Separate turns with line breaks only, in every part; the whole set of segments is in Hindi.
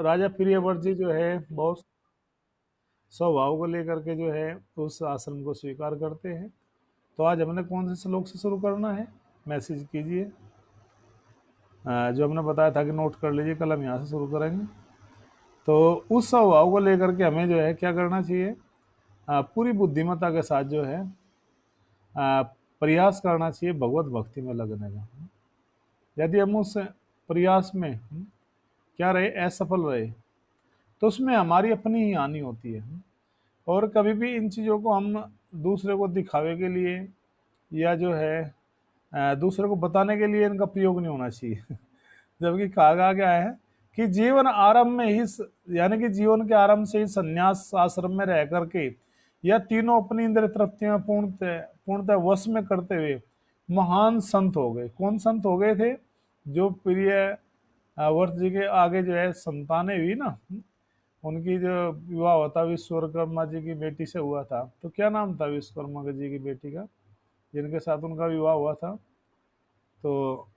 राजा प्रियव्रत जी जो है बहुत स्वभाव को लेकर के जो है उस आश्रम को स्वीकार करते हैं। तो आज हमने कौन से श्लोक से शुरू करना है, मैसेज कीजिए। जो हमने बताया था कि नोट कर लीजिए, कल हम यहाँ से शुरू करेंगे। तो उस स्वभाव को लेकर के हमें जो है क्या करना चाहिए, पूरी बुद्धिमत्ता के साथ जो है आ, प्रयास करना चाहिए भगवत भक्ति में लगने का। यदि हम उस प्रयास में क्या रहे, असफल रहे, तो उसमें हमारी अपनी ही हानि होती है। और कभी भी इन चीज़ों को हम दूसरे को दिखावे के लिए या जो है दूसरे को बताने के लिए इनका प्रयोग नहीं होना चाहिए। जबकि कहा गया है कि जीवन आरंभ में ही, यानी कि जीवन के आरंभ से ही संन्यास आश्रम में रह करके या तीनों अपनी इंद्रिय तृप्तियां पूर्णतः वश में करते हुए महान संत हो गए। कौन संत हो गए थे? जो प्रिय वर्त जी के आगे जो है संतानें हुई ना, उनकी जो विवाह हुआ था विश्वकर्मा जी की बेटी से हुआ था। तो क्या नाम था विश्वकर्मा जी की बेटी का, जिनके साथ उनका विवाह हुआ था? तो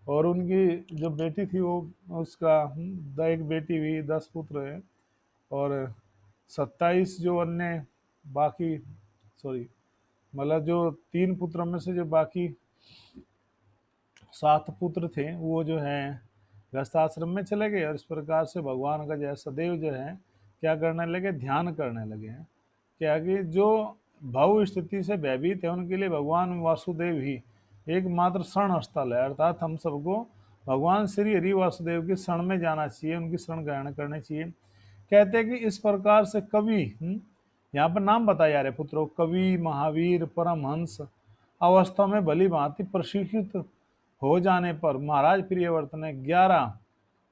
और उनकी जो बेटी थी वो, उसका एक बेटी हुई, 10 पुत्र हैं। और 27 जो अन्य बाकी, सॉरी, मतलब जो 3 पुत्रों में से जो बाकी 7 पुत्र थे वो जो है गृहस्थ आश्रम में चले गए। और इस प्रकार से भगवान का जो है सदैव जो है क्या करने लगे, ध्यान करने लगे हैं। क्या कि जो भाव स्थिति से भयभीत है उनके लिए भगवान वासुदेव ही एकमात्र शरण स्थल है। अर्थात हम सबको भगवान श्री हरि वासुदेव की शरण में जाना चाहिए, उनकी शरण ग्रहण करनी चाहिए। कहते हैं कि इस प्रकार से कवि, यहाँ पर नाम बताए जा रहे पुत्रों, कवि, महावीर, परमहंस अवस्था में भली भांति प्रशिक्षित हो जाने पर महाराज प्रियव्रत ने 11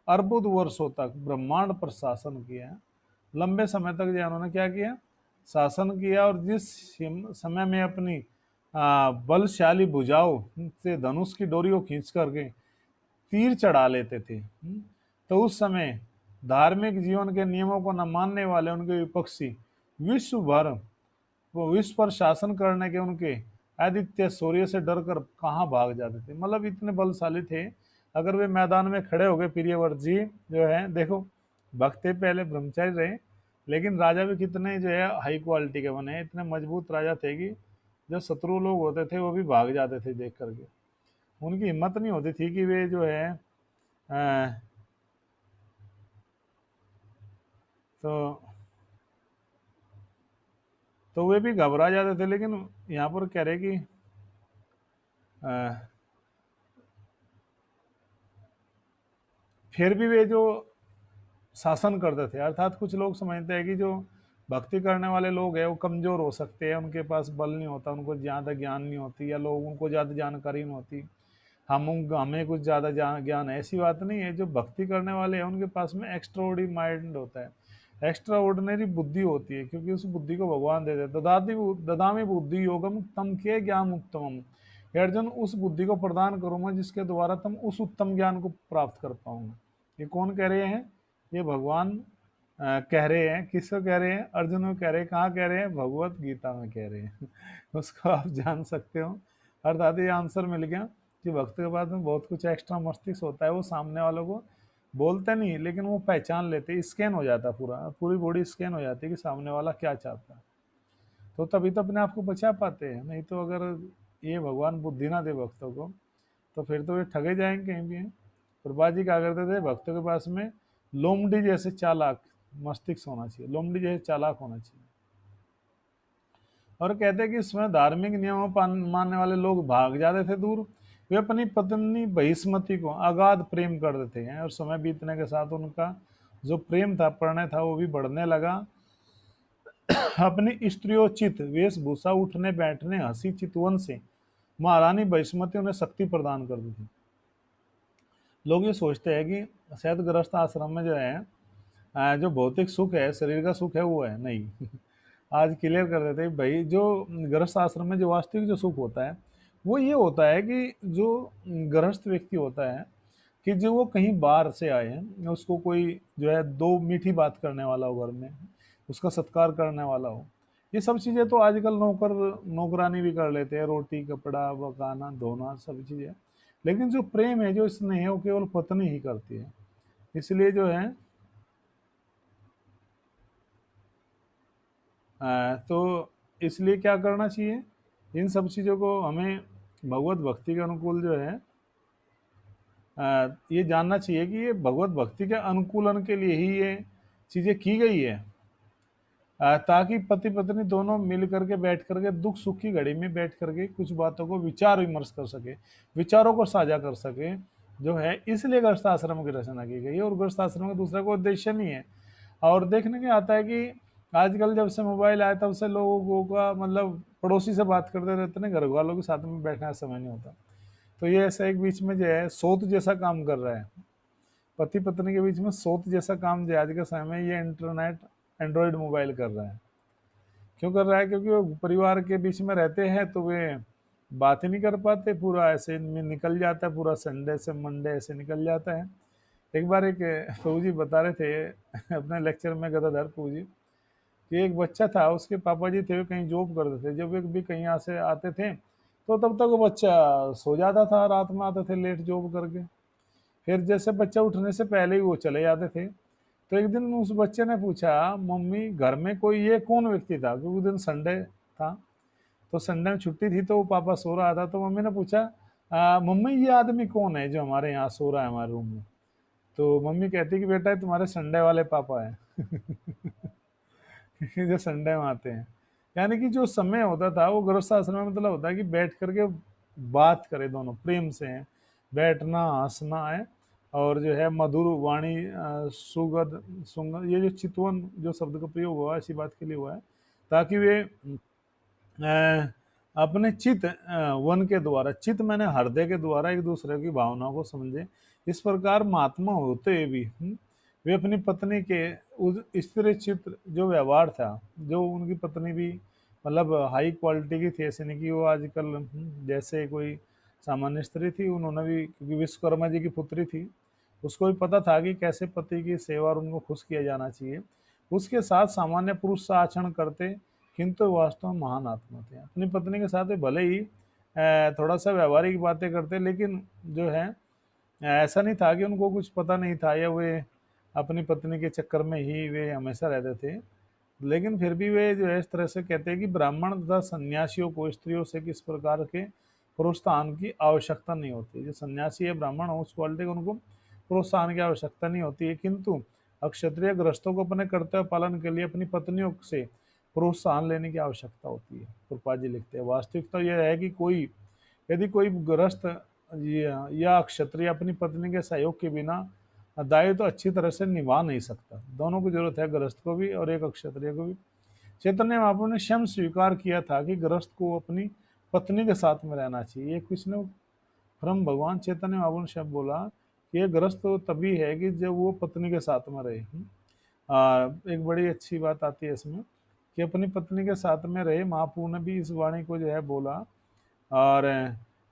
अर्बुद वर्षों तक ब्रह्मांड पर शासन किया। लंबे समय तक जो उन्होंने क्या किया, शासन किया। और जिस समय में अपनी बलशाली भुजाओं से धनुष की डोरी को खींच करके तीर चढ़ा लेते थे, तो उस समय धार्मिक जीवन के नियमों को न मानने वाले उनके विपक्षी विश्व भर वो विश्व पर शासन करने के उनके आदित्य सूर्य से डर कर कहाँ भाग जाते थे। मतलब इतने बलशाली थे। अगर वे मैदान में खड़े हो गए, प्रियव्रत जी जो है, देखो भक्त पहले ब्रह्मचारी रहे, लेकिन राजा भी कितने जो है हाई क्वालिटी के बने, इतने मजबूत राजा थे कि जो शत्रु लोग होते थे वो भी भाग जाते थे देख करके। उनकी हिम्मत नहीं होती थी कि वे जो है तो वे भी घबरा जाते थे। लेकिन यहाँ पर कह रहे कि फिर भी वे जो शासन करते थे, अर्थात कुछ लोग समझते हैं कि जो भक्ति करने वाले लोग हैं वो कमजोर हो सकते हैं, उनके पास बल नहीं होता, उनको ज़्यादा ज्ञान नहीं होती, या लोग उनको ज़्यादा जानकारी नहीं होती, हमें कुछ ज़्यादा ज्ञान है। ऐसी बात नहीं है। जो भक्ति करने वाले हैं उनके पास में एक्स्ट्रा ऑर्डिनरी माइंड होता है, एक्स्ट्रा ऑर्डिनरी बुद्धि होती है, क्योंकि उस बुद्धि को भगवान देते हैं। ददामी बुद्धि योगम तम के ज्ञान उत्तमम। हे अर्जुन, उस बुद्धि को प्रदान करूंगा जिसके द्वारा तुम उस उत्तम ज्ञान को प्राप्त कर पाओगे। ये कौन कह रहे हैं? ये भगवान कह रहे हैं। किसको कह रहे हैं? अर्जुन को कह रहे हैं। कहाँ कह रहे हैं? भगवत गीता में कह रहे हैं। उसको आप जान सकते हो। अर्थात ये आंसर मिल गया कि भक्त के बाद में बहुत कुछ एक्स्ट्रा मस्तिष्क होता है। वो सामने वालों को बोलते नहीं, लेकिन वो पहचान लेते, स्कैन हो जाता, पूरी बॉडी स्कैन हो जाती है कि सामने वाला क्या चाहता है। तो तभी तो अपने आप को बचा पाते हैं। नहीं तो अगर ये भगवान बुद्धि ना दे भक्तों को, तो फिर तो वे ठगे जाएंगे कहीं भी। प्रभुपाद जी क्या करते थे, भक्तों के पास में लोमड़ी जैसे चालाक मस्तिष्क होना चाहिए, लोमड़ी जैसे चालाक होना चाहिए। और कहते हैं कि इसमें धार्मिक नियमों पर मानने वाले लोग भाग जाते थे दूर। वे अपनी पत्नी बहिष्मति को अगाध प्रेम कर देते हैं, और समय बीतने के साथ उनका जो प्रेम था, प्रणय था, वो भी बढ़ने लगा। अपनी स्त्रियोचित वेशभूषा, उठने बैठने, हंसी चितवन से महारानी बहिष्मति उन्हें शक्ति प्रदान कर दी थी। लोग ये सोचते हैं कि शायद गृहस्थ आश्रम में जो है जो भौतिक सुख है, शरीर का सुख है, वो है नहीं। आज क्लियर कर देते हैं भाई, जो गृहस्थ आश्रम में जो वास्तविक जो सुख होता है वो ये होता है कि जो गृहस्थ व्यक्ति होता है, कि जो वो कहीं बाहर से आए हैं, उसको कोई जो है दो मीठी बात करने वाला हो, घर में उसका सत्कार करने वाला हो। ये सब चीज़ें तो आजकल नौकरानी भी कर लेते हैं, रोटी कपड़ा पकाना धोना सब चीज़ें। लेकिन जो प्रेम है, जो स्नेह है, वो केवल पत्नी ही करती है। इसलिए जो है तो इसलिए क्या करना चाहिए, इन सब चीज़ों को हमें भगवत भक्ति के अनुकूल जो है ये जानना चाहिए कि ये भगवत भक्ति के अनुकूलन के लिए ही ये चीज़ें की गई है, ताकि पति पत्नी दोनों मिल करके बैठ करके दुख सुख की घड़ी में बैठ करके कुछ बातों को विचार विमर्श कर सके, विचारों को साझा कर सके, जो है इसलिए गृहस्थ आश्रम की रचना की गई है। और गृहस्थ आश्रम का दूसरा कोई उद्देश्य नहीं है। और देखने के आता है कि आजकल जब से मोबाइल आया तब से लोगों का मतलब पड़ोसी से बात करते रहते हैं, घर वालों के साथ में बैठने का समय नहीं होता। तो ये ऐसा एक बीच में जो है सोत जैसा काम कर रहा है, पति पत्नी के बीच में सोत जैसा काम जो आज के समय में ये इंटरनेट एंड्रॉयड मोबाइल कर रहा है। क्यों कर रहा है? क्योंकि वो परिवार के बीच में रहते हैं तो वे बात ही नहीं कर पाते, पूरा ऐसे में निकल जाता है, पूरा संडे से मंडे ऐसे निकल जाता है। एक बार एक प्रभु जी बता रहे थे अपने लेक्चर में, गदाधर प्रभु जी, कि एक बच्चा था, उसके पापा जी थे, वे कहीं जॉब करते थे, जब वे भी कहीं यहाँ से आते थे तो तब तक वो बच्चा सो जाता था, रात में आते थे लेट जॉब करके, फिर जैसे बच्चा उठने से पहले ही वो चले जाते थे। तो एक दिन उस बच्चे ने पूछा, मम्मी घर में कोई ये कौन व्यक्ति था, क्योंकि उस दिन संडे था, तो संडे में छुट्टी थी तो पापा सो रहा था। तो मम्मी ने पूछा, मम्मी ये आदमी कौन है जो हमारे यहाँ सो रहा है हमारे रूम में? तो मम्मी कहती कि बेटा तुम्हारे संडे वाले पापा है जो संडे में आते हैं। यानी कि जो समय होता था वो गृहस्थ आश्रम में मतलब होता है कि बैठ करके बात करे, दोनों प्रेम से हैं, बैठना हंसना है, और जो है मधुर वाणी, सुगध सुंगध, ये जो चितवन जो शब्द का प्रयोग हुआ इसी बात के लिए हुआ है, ताकि वे अपने चित वन के द्वारा, चित मैंने हृदय के द्वारा एक दूसरे की भावनाओं को समझे। इस प्रकार महात्मा होते हुए भी वे अपनी पत्नी के उस स्त्री चित्र जो व्यवहार था, जो उनकी पत्नी भी मतलब हाई क्वालिटी की थी, ऐसे नहीं कि वो आजकल जैसे कोई सामान्य स्त्री थी, उन्होंने भी, क्योंकि विश्वकर्मा जी की पुत्री थी, उसको भी पता था कि कैसे पति की सेवा और उनको खुश किया जाना चाहिए। उसके साथ सामान्य पुरुष सा आचरण करते, किंतु वास्तव में महान आत्मा थे। अपनी पत्नी के साथ वे भले ही थोड़ा सा व्यवहारिक बातें करते, लेकिन जो है ऐसा नहीं था कि उनको कुछ पता नहीं था, या वे अपनी पत्नी के चक्कर में ही वे हमेशा रहते थे। लेकिन फिर भी वे जो है इस तरह से कहते हैं कि ब्राह्मण तथा सन्यासियों को स्त्रियों से किस प्रकार के प्रोत्साहन की आवश्यकता नहीं होती। जो सन्यासी है ब्राह्मण हो उस क्वालिटी को उनको प्रोत्साहन की आवश्यकता नहीं होती है, किंतु अक्षत्रिय गृहस्थों को अपने कर्तव्य पालन के लिए अपनी पत्नियों से प्रोत्साहन लेने की आवश्यकता होती है। कृपा जी लिखते हैं, वास्तविकता यह है कि यदि कोई गृहस्थ या क्षत्रिय अपनी पत्नी के सहयोग के बिना दायित्व तो अच्छी तरह से निभा नहीं सकता। दोनों की जरूरत है, गृहस्थ को भी और एक क्षत्रिय को भी। चैतन्य महाप्रभु ने स्वयं स्वीकार किया था कि गृहस्थ को अपनी पत्नी के साथ में रहना चाहिए। कृष्ण ब्रह्म भगवान चैतन्य महाप्रभु ने शब्द बोला कि ये गृहस्थ तो तभी है कि जब वो पत्नी के साथ में रहे। एक बड़ी अच्छी बात आती है इसमें कि अपनी पत्नी के साथ में रहे। महाप्रभु ने भी इस वाणी को जो है बोला। और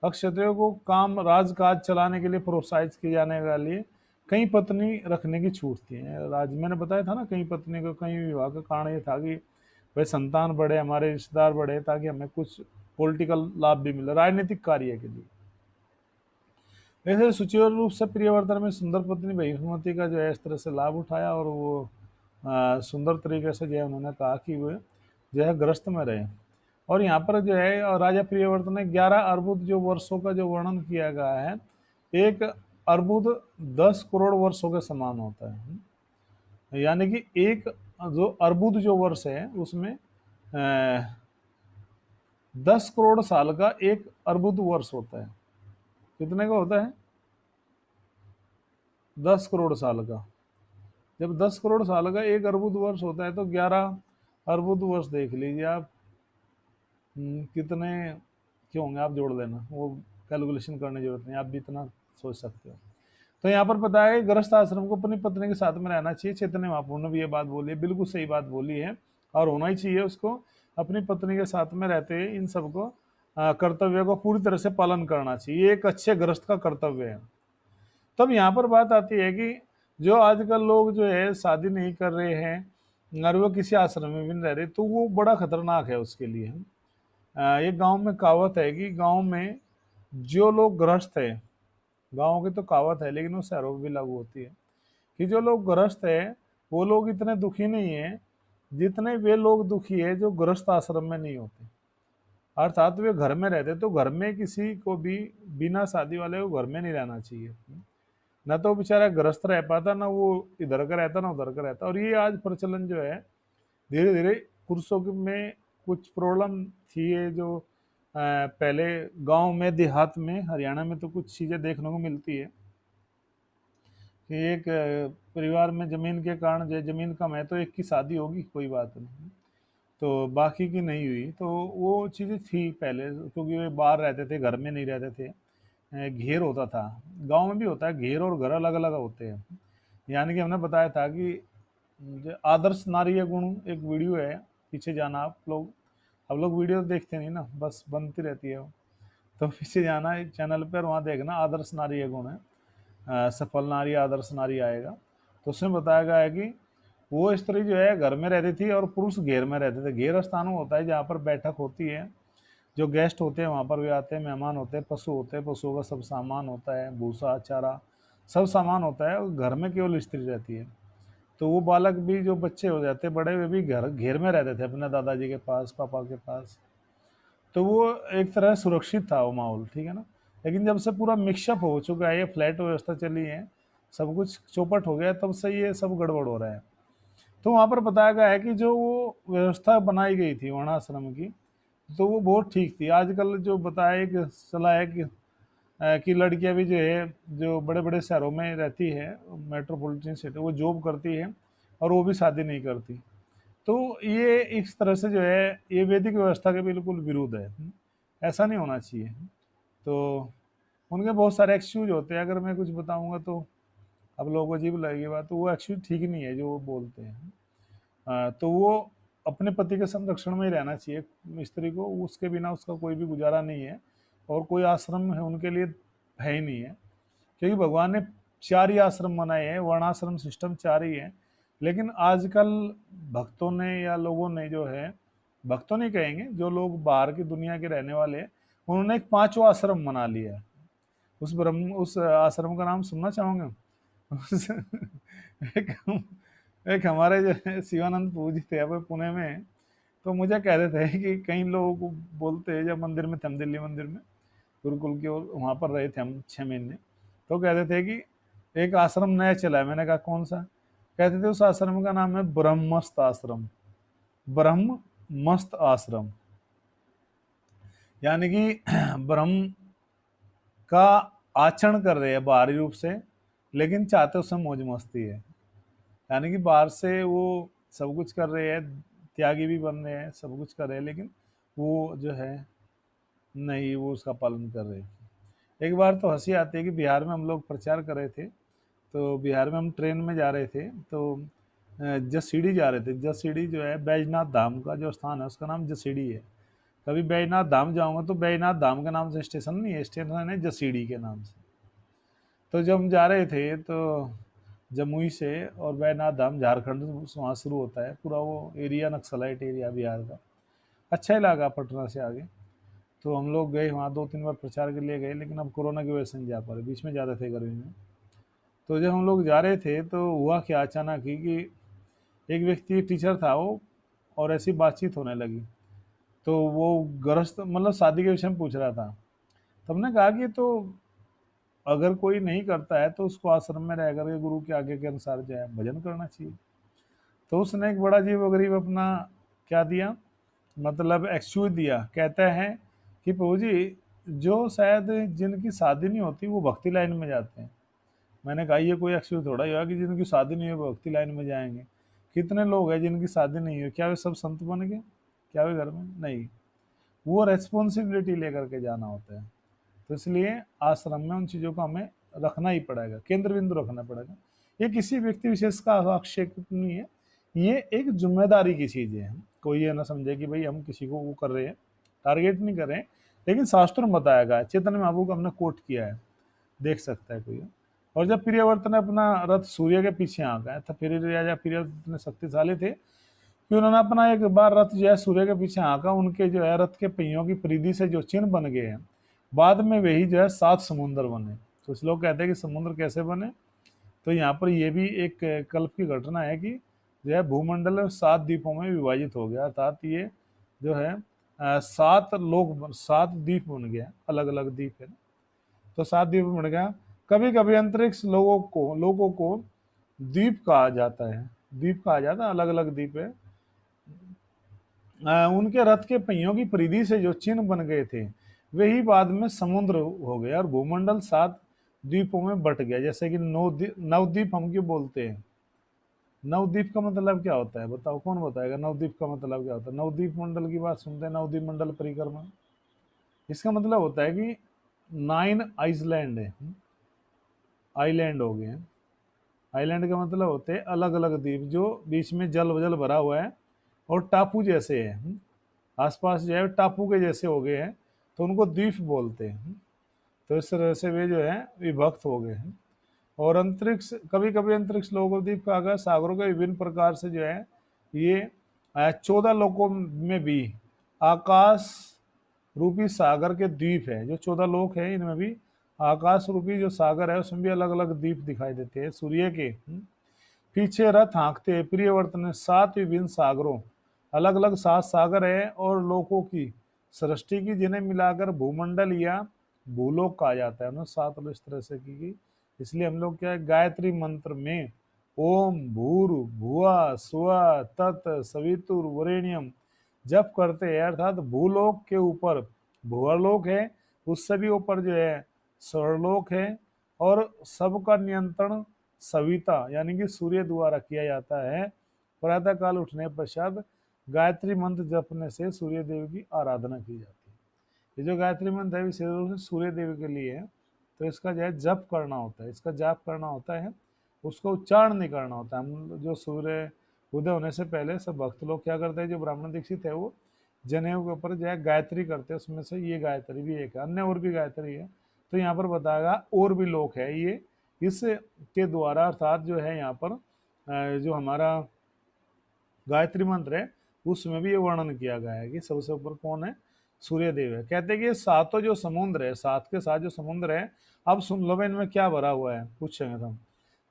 अक्षत्रियों को काम राजकाज चलाने के लिए प्रोत्साहित किए जाने वाले कई पत्नी रखने की छूट थी। राज मैंने बताया था ना, कई पत्नी को कई विवाह का कारण ये था कि भाई संतान बढ़े, हमारे रिश्तेदार बढ़े, ताकि हमें कुछ पॉलिटिकल लाभ भी मिले राजनीतिक कार्य के लिए। ऐसे सुचारू रूप से प्रियवर्तन में सुंदर पत्नी भीष्मती का जो है इस तरह से लाभ उठाया, और वो सुंदर तरीके से जो है उन्होंने कहा कि वो जो है ग्रस्त में रहे। और यहाँ पर जो है और राजा प्रियवर्तन ने 11 अर्बुद जो वर्षों का जो वर्णन किया गया है, एक अर्बुद 10 करोड़ वर्षों के समान होता है। यानी कि एक जो अर्बुद जो वर्ष है उसमें 10 करोड़ साल का एक अर्बुद वर्ष होता है। कितने का होता है? 10 करोड़ साल का। जब 10 करोड़ साल का एक अर्बुद वर्ष होता है तो 11 अर्बुद वर्ष देख लीजिए आप। कितने क्यों होंगे आप जोड़ लेना, वो कैलकुलेशन करने की जरूरत नहीं, आप भी इतना सोच सकते हो। तो यहाँ पर पता है गृहस्थ आश्रम को अपनी पत्नी के साथ में रहना चाहिए। चैतन्य महाप्रभु ने भी ये बात बोली है, बिल्कुल सही बात बोली है, और होना ही चाहिए उसको। अपनी पत्नी के साथ में रहते हुए इन सबको कर्तव्य को पूरी तरह से पालन करना चाहिए, ये एक अच्छे गृहस्थ का कर्तव्य है। तब यहाँ पर बात आती है कि जो आजकल लोग जो है शादी नहीं कर रहे हैं और वो किसी आश्रम में भी नहीं रह रहे, तो वो बड़ा खतरनाक है उसके लिए। एक गांव में कहावत है कि गांव में जो लोग गृहस्थ है, गांव की तो कहावत है लेकिन वो शहरों में भी लागू होती है, कि जो लोग गृहस्थ है वो लोग इतने दुखी नहीं है जितने वे लोग दुखी है जो गृहस्थ आश्रम में नहीं होते, अर्थात वे घर में रहते, तो घर में किसी को भी बिना शादी वाले को घर में नहीं रहना चाहिए। न तो बेचारा गृहस्थ रह पाता, ना वो इधर का रहता ना उधर का रहता। और ये आज प्रचलन जो है धीरे धीरे पुरुषों में कुछ प्रॉब्लम थी, ये जो पहले गांव में देहात में हरियाणा में तो कुछ चीज़ें देखने को मिलती है कि एक परिवार में जमीन के कारण जो जमीन कम है तो एक की शादी होगी, कोई बात नहीं, तो बाकी की नहीं हुई। तो वो चीज़ें थी पहले, क्योंकि वे बाहर रहते थे, घर में नहीं रहते थे। घेर होता था, गांव में भी होता है घेर, और घर अलग अलग होते हैं। यानी कि हमने बताया था कि जो आदर्श नारी गुण एक वीडियो है, पीछे जाना आप लोग, अब लोग वीडियो देखते नहीं ना, बस बनती रहती है वो, तो पीछे जाना एक चैनल पर, वहाँ देखना आदर्श नारी गुण है, सफल नारी आदर्श नारी आएगा। तो उसमें बताया गया है कि वो स्त्री जो है घर में रहती थी और पुरुष घेर में रहते थे। घेर स्थान होता है जहाँ पर बैठक होती है, जो गेस्ट होते हैं वहाँ पर भी आते हैं, मेहमान होते हैं, पशु होते हैं, पशुओं का सब सामान होता है, भूसा चारा सब सामान होता है, और घर में केवल स्त्री रहती है। तो वो बालक भी, जो बच्चे हो जाते बड़े, वे भी घर घेर में रहते थे अपने दादाजी के पास, पापा के पास। तो वो एक तरह सुरक्षित था वो माहौल, ठीक है ना। लेकिन जब से पूरा मिक्सअप हो चुका है, ये फ्लैट व्यवस्था चली है, सब कुछ चौपट हो गया, तब से ये सब गड़बड़ हो रहा है। तो वहाँ पर बताया गया है कि जो वो व्यवस्था बनाई गई थी वर्णाश्रम की, तो वो बहुत ठीक थी। आजकल जो बताया कि चला है कि लड़कियां भी जो है, जो बड़े बड़े शहरों में रहती है, मेट्रोपॉलिटन सिटी, वो जॉब करती है और वो भी शादी नहीं करती। तो ये इस तरह से जो है ये वैदिक व्यवस्था के बिल्कुल विरुद्ध है। ऐसा नहीं होना चाहिए। तो उनके बहुत सारे एक्सक्यूज होते हैं, अगर मैं कुछ बताऊंगा तो अब लोगों को अजीब लगेगी बात, तो वो एक्चुअली ठीक नहीं है जो वो बोलते हैं। तो वो अपने पति के संरक्षण में ही रहना चाहिए स्त्री को, उसके बिना उसका कोई भी गुजारा नहीं है, और कोई आश्रम है उनके लिए है ही नहीं है। क्योंकि भगवान ने 4 ही आश्रम बनाए हैं, वर्णाश्रम सिस्टम 4 ही है। लेकिन आजकल भक्तों ने या लोगों ने जो है, भक्तों नहीं कहेंगे, जो लोग बाहर की दुनिया के रहने वाले हैं, उन्होंने एक 5वां आश्रम बना लिया है। उस आश्रम का नाम सुनना चाहोगे? उस एक एक हमारे जो है शिवानंद प्रभु जी थे अब पुणे में, तो मुझे कह रहे थे कि कई लोगों को बोलते हैं, जब मंदिर में थे हम, दिल्ली मंदिर में गुरुकुल की ओर वहाँ पर रहे थे हम 6 महीने, तो कहते थे कि एक आश्रम नया चला है। मैंने कहा कौन सा? कहते थे उस आश्रम का नाम है ब्रह्मस्त आश्रम। ब्रह्म मस्त आश्रम, यानी कि ब्रह्म का आचरण कर रहे हैं बाहरी रूप से, लेकिन चाहते उसमें मौज मस्ती है। यानी कि बाहर से वो सब कुछ कर रहे हैं, त्यागी भी बन रहे हैं, सब कुछ कर रहे हैं, लेकिन वो जो है नहीं, वो उसका पालन कर रहे हैं। एक बार तो हंसी आती है कि बिहार में हम लोग प्रचार कर रहे थे, तो बिहार में हम ट्रेन में जा रहे थे, तो जसीडी जा रहे थे। जसीडी जो है बैजनाथ धाम का जो स्थान है, उसका नाम जसीडी है। कभी बैजनाथ धाम जाऊंगा तो बैजनाथ धाम के नाम से स्टेशन नहीं है, स्टेशन है जसीडी के नाम से। तो जब हम जा रहे थे तो जमुई से, और बैजनाथ धाम झारखंड वहाँ शुरू होता है, पूरा वो एरिया नक्सलाइट एरिया बिहार का, अच्छा इलाका पटना से आगे। तो हम लोग गए वहाँ, 2-3 बार प्रचार के लिए गए, लेकिन अब कोरोना की वजह से नहीं जा पा रहे, बीच में ज़्यादा थे गर्मी में। तो जब हम लोग जा रहे थे तो हुआ क्या अचानक ही कि एक व्यक्ति टीचर था वो, और ऐसी बातचीत होने लगी, तो वो गृहस्थ मतलब शादी के विषय में पूछ रहा था। तो हमने कहा कि तो अगर कोई नहीं करता है तो उसको आश्रम में रह करके गुरु के आगे के अनुसार जो है भजन करना चाहिए। तो उसने एक बड़ा अजीब गरीब अपना क्या दिया, मतलब एक्सक्यूज दिया। कहता है कि प्रभु जी, जो शायद जिनकी शादी नहीं होती वो भक्ति लाइन में जाते हैं। मैंने कहा ये कोई एक्सक्यूज थोड़ा ही हुआ कि जिनकी शादी नहीं हुई भक्ति लाइन में जाएंगे। कितने लोग हैं जिनकी शादी नहीं हुई, क्या वे सब संत बन गए? क्या वे घर में नहीं? वो रेस्पॉन्सिबिलिटी लेकर के जाना होता है। तो इसलिए आश्रम में उन चीज़ों को हमें रखना ही पड़ेगा, केंद्र बिंदु रखना पड़ेगा। ये किसी व्यक्ति विशेष का आक्षेप नहीं है, ये एक जिम्मेदारी की चीज़ है। कोई ये ना समझे कि भाई हम किसी को वो कर रहे हैं, टारगेट नहीं कर रहे हैं। लेकिन शास्त्रों में बताया गया, चैतन्य महाप्रभु को हमने कोट किया है, देख सकता है कोई। और जब प्रियव्रत ने अपना रथ सूर्य के पीछे आंका है, तो फिर राजा प्रियव्रत इतने शक्तिशाली थे कि उन्होंने अपना एक बार रथ जो है सूर्य के पीछे आंका, उनके जो है रथ के पहियों की परिधि से जो चिन्ह बन गए हैं, बाद में वही जो है 7 समुद्र बने। तो कुछ लोग कहते हैं कि समुद्र कैसे बने, तो यहाँ पर ये भी एक कल्प की घटना है कि जो है भूमंडल 7 द्वीपों में विभाजित हो गया, अर्थात ये जो है 7 द्वीप बन गया, अलग अलग द्वीप है, तो 7 द्वीप बन गया। कभी कभी अंतरिक्ष लोगों को द्वीप कहा जाता है, द्वीप कहा जाता है, अलग अलग द्वीप है। उनके रथ के पहियों की परिधि से जो चिन्ह बन गए थे वही बाद में समुद्र हो गया और भूमंडल 7 द्वीपों में बट गया। जैसे कि नवद्वीप हम क्यों बोलते हैं? नवद्वीप का मतलब क्या होता है बताओ, कौन बताएगा नवद्वीप का मतलब क्या होता है? नवद्वीप मंडल की बात सुनते हैं, नवद्वीप मंडल परिक्रमा, इसका मतलब होता है कि 9 आइसलैंड है, आइलैंड हो गए हैं। आइलैंड का मतलब होते हैं अलग अलग द्वीप जो बीच में जल जल भरा हुआ है और टापू जैसे है, आसपास जो है टापू के जैसे हो गए हैं, तो उनको द्वीप बोलते हैं। तो इस तरह से वे जो है विभक्त हो गए हैं। और अंतरिक्ष, कभी कभी अंतरिक्ष लोकों द्वीप कहा गया, सागरों के विभिन्न प्रकार से जो है ये 14 लोकों में भी आकाश रूपी सागर के द्वीप है। जो 14 लोक है इनमें भी आकाश रूपी जो सागर है उसमें भी अलग अलग द्वीप दिखाई देते हैं सूर्य के। पीछे रथ हाँकते प्रियवर्त ने 7 विभिन्न सागरों, अलग अलग 7 सागर है और लोकों की सृष्टि की, जिन्हें मिलाकर भूमंडल या भूलोक कहा जाता है। उन्होंने 7 इस तरह से की, इसलिए हम लोग क्या है गायत्री मंत्र में ओम भूर भुआ स्वा तत् सवितुर वरेण्यम जप करते हैं, अर्थात भूलोक के ऊपर भूलोक है, उससे भी ऊपर जो है स्वर्लोक है, और सबका नियंत्रण सविता यानी कि सूर्य द्वारा किया जाता है। प्रातः काल उठने पश्चात गायत्री मंत्र जपने से सूर्य देव की आराधना की जाती है। ये जो गायत्री मंत्र है विशेष रूप से सूर्य देव के लिए है, तो इसका जो है जप करना होता है, इसका जाप करना होता है, उसको उच्चारण नहीं करना होता है। हम जो सूर्य उदय होने से पहले सब भक्त लोग क्या करते हैं, जो ब्राह्मण दीक्षित है वो जनेऊ के ऊपर जो है गायत्री करते हैं, उसमें से ये गायत्री भी एक है, अन्य और भी गायत्री है। तो यहाँ पर बताएगा और भी लोक है ये, इस के द्वारा अर्थात जो है यहाँ पर जो हमारा गायत्री मंत्र है उसमें भी ये वर्णन किया गया है कि सबसे ऊपर कौन है, सूर्य देव है। कहते हैं कि ये सातों जो समुद्र है, 7 के 7 जो समुद्र है, अब सुन लो भाई इनमें क्या भरा हुआ है पूछेंगे हम।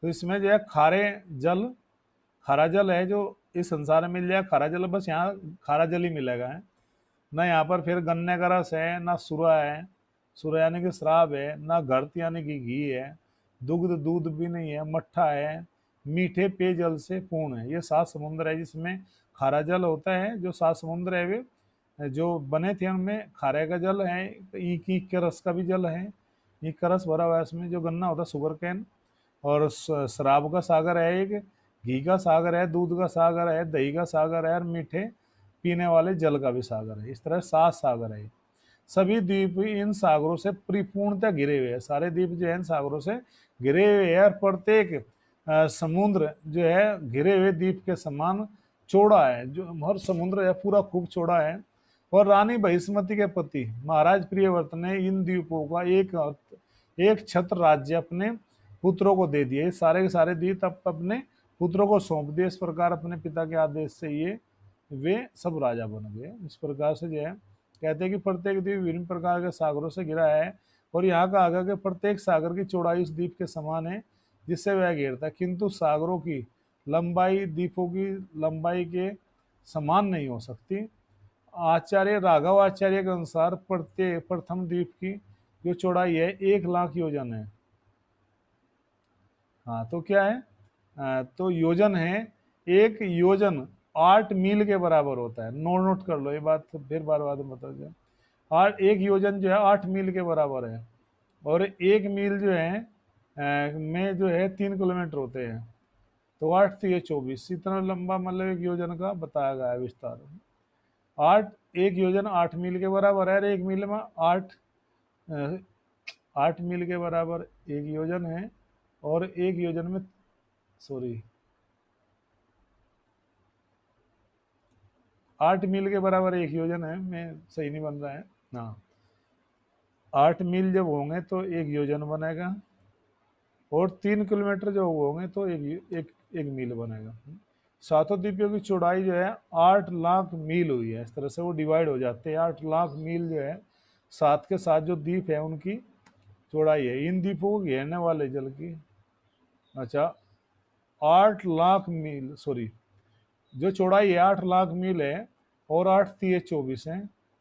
तो इसमें जो है खारे जल, खारा जल है जो इस संसार में मिल जाए, खारा जल बस यहाँ खारा जल ही मिलेगा है ना। यहाँ पर फिर गन्ने का रस है ना, सुरा है, सुरा यानी कि शराब है ना, घृत यानी कि घी है, दुग्ध दूध भी नहीं है, मट्ठा है, मीठे पेयजल से पूर्ण है। ये 7 समुद्र है जिसमें खारा जल होता है। जो 7 समुद्र है वे जो बने थे उनमें खारे का जल है, ईख ईख के रस का भी जल है, ईख का रस भरा हुआ है इसमें, जो गन्ना होता है शुगर कैन, और शराब का सागर है एक, घी का सागर है, दूध का सागर है, दही का सागर है, और मीठे पीने वाले जल का भी सागर है। इस तरह 7 सागर है। सभी द्वीप इन सागरों से परिपूर्णतः घिरे हुए हैं, सारे द्वीप जो है इन सागरों से घिरे हुए हैं, और प्रत्येक समुद्र जो है घिरे हुए द्वीप के समान चौड़ा है, जो हर समुद्र है पूरा खूब चौड़ा है। और रानी बहिष्मति के पति महाराज प्रियव्रत ने इन द्वीपों का एक छत्र राज्य अपने पुत्रों को दे दिए। सारे के सारे द्वीप अपने पुत्रों को सौंप दिए। इस प्रकार अपने पिता के आदेश से ये वे सब राजा बन गए। इस प्रकार से जो है कहते हैं कि प्रत्येक द्वीप विभिन्न प्रकार के सागरों से घिरा है, और यहाँ का आगे कि प्रत्येक सागर की चौड़ाई उस द्वीप के समान है जिससे वह घेरता है, किंतु सागरों की लंबाई द्वीपों की लंबाई के समान नहीं हो सकती। आचार्य राघव आचार्य के अनुसार प्रत्येक प्रथम द्वीप की जो चौड़ाई है 1,00,000 योजन है। हाँ तो क्या है, तो योजन है, एक योजन 8 मील के बराबर होता है। नोट कर लो ये बात, फिर बार बार बता जाए। 1 योजन जो है 8 मील के बराबर है, और 1 मील जो है में जो है 3 किलोमीटर होते हैं, तो 8 तो ये 24, इतना लंबा मतलब एक योजन का बताया गया है विस्तार। 1 योजन 8 मील के बराबर है, और 1 मील में 8 मील के बराबर 1 योजन है, और 1 योजन में सॉरी 8 मील के बराबर 1 योजन है, मैं सही नहीं बन रहा है। हाँ 8 मील जब होंगे तो 1 योजन बनेगा, और 3 किलोमीटर जो होंगे तो एक मील बनेगा। सातों द्वीपों की चौड़ाई जो है 8,00,000 मील हुई है। इस तरह से वो डिवाइड हो जाते हैं। 8,00,000 मील जो है 7 के 7 जो द्वीप है उनकी चौड़ाई है। इन द्वीपों को घेरने वाले जल की, अच्छा 8,00,000 मील सॉरी जो चौड़ाई है 8 लाख मील है और 8 3 24 है,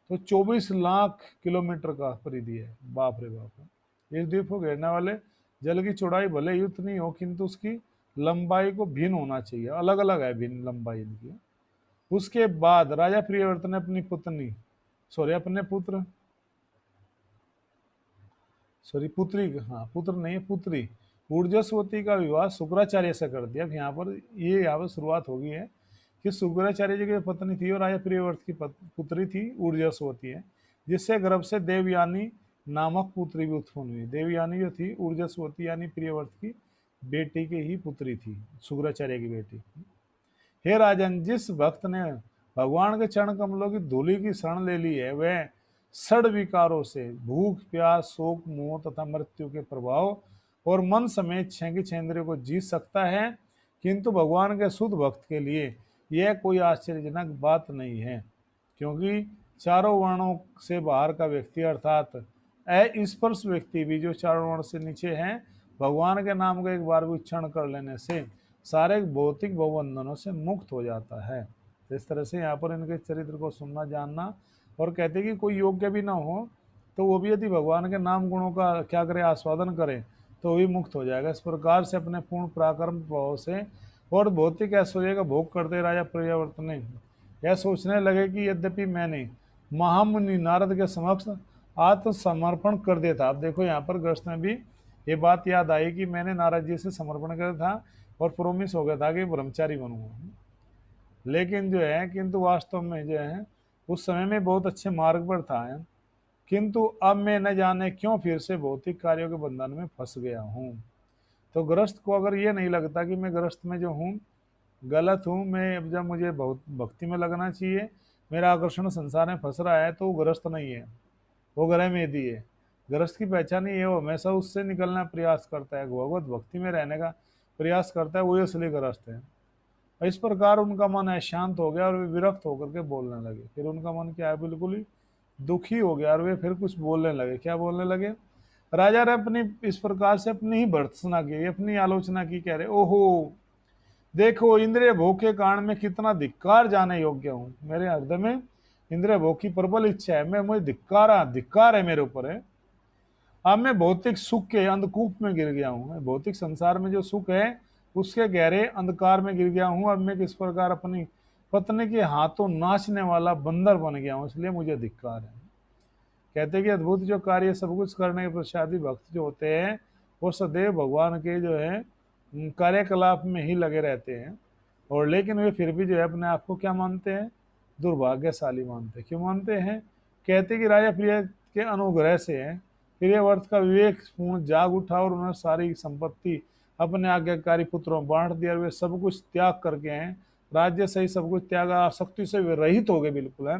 तो 24 लाख किलोमीटर का परिधि है। बाप रे बाप। इस द्वीप को घेरने वाले जल की चौड़ाई भले ही उतनी हो, किंतु उसकी लंबाई को भिन्न होना चाहिए, अलग अलग है भिन्न लंबाई इनकी। उसके बाद राजा प्रियव्रत ने अपनी पुत्री, सॉरी अपने पुत्र, सॉरी पुत्री, हाँ पुत्र नहीं पुत्री, ऊर्जस्वती का विवाह शुक्राचार्य से कर दिया। यहाँ पर शुरुआत हो गई है कि शुक्राचार्य जी की पत्नी थी और राजा प्रियव्रत की पुत्री थी ऊर्जस्वती है, जिससे गर्भ से देवयानी नामक पुत्री भी उत्पन्न हुई। देवयानी जो थी ऊर्जस्वती यानी प्रियव्रत की बेटी की ही पुत्री थी, शुक्राचार्य की बेटी। हे राजन, जिस भक्त ने भगवान के चरण कमलों की धूलि की शरण ले ली है, वह षड विकारों से भूख प्यास शोक मोह तथा मृत्यु के प्रभाव और मन समेत छह की छेंद्रियों को जीत सकता है। किंतु भगवान के शुद्ध भक्त के लिए यह कोई आश्चर्यजनक बात नहीं है, क्योंकि चारों वर्णों से बाहर का व्यक्ति अर्थात अस्पर्श व्यक्ति भी जो चारों वर्ण से नीचे है, भगवान के नाम का एक बार भी उच्चारण कर लेने से सारे भौतिक बहुबंधनों से मुक्त हो जाता है। तो इस तरह से यहाँ पर इनके चरित्र को सुनना जानना, और कहते कि कोई योग्य भी ना हो तो वो भी यदि भगवान के नाम गुणों का क्या करे आस्वादन करे तो भी मुक्त हो जाएगा। इस प्रकार से अपने पूर्ण पराक्रम भाव से और भौतिक ऐश्वर्य का भोग करते राजा प्रियव्रत ने यह सोचने लगे कि यद्यपि मैंने महामुनि नारद के समक्ष आत्मसमर्पण कर दिया था। अब देखो यहाँ पर ग्रस्त में भी ये बात याद आई कि मैंने नारद जी से समर्पण कर था और प्रोमिस हो गया था कि ब्रह्मचारी बनूंगा, लेकिन जो है किंतु वास्तव में जो है उस समय में बहुत अच्छे मार्ग पर था है। किंतु अब मैं न जाने क्यों फिर से भौतिक कार्यों के बंधन में फंस गया हूँ। तो ग्रस्त को अगर ये नहीं लगता कि मैं ग्रस्त में जो हूँ गलत हूँ, मैं अब जब मुझे बहुत भक्ति में लगना चाहिए, मेरा आकर्षण संसार में फंस रहा है, तो वो ग्रस्त नहीं है, वो ग्रह मेदी है। ग्रस्त की पहचान ही है, वो हमेशा उससे निकलना प्रयास करता है, भगवत भक्ति में रहने का प्रयास करता है, वही असली ग्रस्त है। इस प्रकार उनका मन अशांत हो गया और वे विरक्त होकर के बोलने लगे। फिर उनका मन क्या है, बिल्कुल ही दुखी हो गया और वे फिर कुछ बोलने लगे। क्या बोलने लगे? राजा ने अपनी इस प्रकार से अपनी ही भर्त्सना की, अपनी आलोचना की, कह रहे ओहो देखो इंद्रिय भोग के कारण मैं कितना धिक्कार जाने योग्य हूँ। मेरे हृदय में इंद्रिय भोग की प्रबल इच्छा है, मैं मुझे धिक्कार है मेरे ऊपर है। अब मैं भौतिक सुख के अंधकूप में गिर गया हूँ, मैं भौतिक संसार में जो सुख है उसके गहरे अंधकार में गिर गया हूँ। अब मैं किस प्रकार अपनी पत्नी के हाथों नाचने वाला बंदर बन गया हूँ, इसलिए मुझे धिक्कार है। कहते कि अद्भुत जो कार्य सब कुछ करने के प्रसादी भक्त जो होते हैं वो सदैव भगवान के जो है कार्यकलाप में ही लगे रहते हैं, और लेकिन वे फिर भी जो है अपने आप को क्या मानते हैं, दुर्भाग्यशाली मानते हैं। क्यों मानते हैं? कहते कि राजा प्रिय के अनुग्रह से है प्रियव्रत का विवेक पूर्ण जाग उठा और उन्होंने सारी संपत्ति अपने आज्ञाकारी पुत्रों बांट दिया, और वे सब कुछ त्याग करके हैं, राज्य सही सब कुछ त्याग, आसक्ति से वे रहित हो गए बिल्कुल है।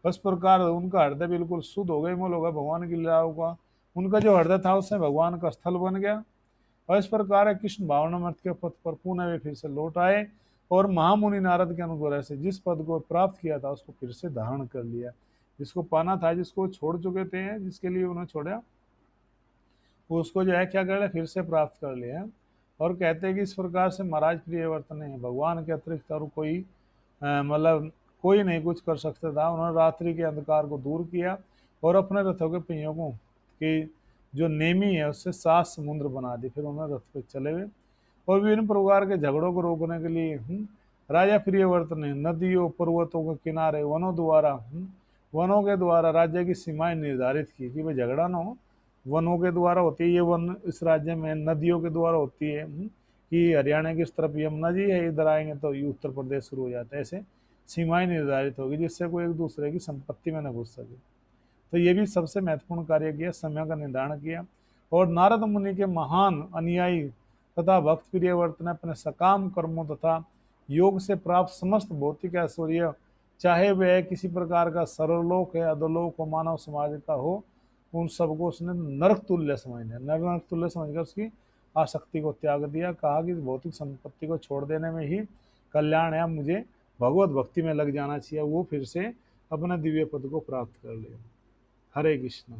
बस प्रकार उनका हृदय बिल्कुल शुद्ध हो गए, मोल होगा भगवान की लीलाओं का। उनका जो हृदय था उसमें भगवान का स्थल बन गया, और इस प्रकार कृष्ण भावनामृत के पद पर पुनः वे फिर से लौट आए और महामुनि नारद के अनुग्रह से जिस पद को प्राप्त किया था उसको फिर से धारण कर लिया। जिसको पाना था, जिसको छोड़ चुके थे, जिसके लिए उन्होंने छोड़ा, उसको जो है क्या कर लिया, फिर से प्राप्त कर लिया। और कहते हैं कि इस प्रकार से महाराज प्रियव्रत ने भगवान के अतिरिक्त और कोई मतलब कोई नहीं कुछ कर सकता था। उन्होंने रात्रि के अंधकार को दूर किया और अपने रथों के पहियों को की जो नेमी है उससे 7 समुद्र बना दी। फिर उन्होंने रथ पे चले हुए और विभिन्न प्रकार के झगड़ों को रोकने के लिए राजा प्रियव्रत ने नदियों पर्वतों के किनारे वनों के द्वारा राज्य की सीमाएं निर्धारित की कि भाई झगड़ा ना हो। वनों के द्वारा होती है ये वन इस राज्य में, नदियों के द्वारा होती है कि हरियाणा की इस तरफ यमुना जी है, इधर आएंगे तो ये उत्तर प्रदेश शुरू हो जाता है। ऐसे सीमाएं निर्धारित होगी जिससे कोई एक दूसरे की संपत्ति में न घुस सके। तो ये भी सबसे महत्वपूर्ण कार्य किया, समय का निर्धारण किया। और नारद मुनि के महान अनुयायी तथा भक्त प्रियव्रत ने अपने सकाम कर्मों तथा योग से प्राप्त समस्त भौतिक ऐश्वर्य, चाहे वह किसी प्रकार का सर्वलोक है, अधोलोक हो, मानव समाज का हो, उन सबको उसने नरक तुल्य समझ लिया। नरक तुल्य समझकर उसकी आसक्ति को त्याग दिया। कहा कि भौतिक संपत्ति को छोड़ देने में ही कल्याण है, मुझे भगवत भक्ति में लग जाना चाहिए। वो फिर से अपने दिव्य पद को प्राप्त कर लिया। हरे कृष्ण।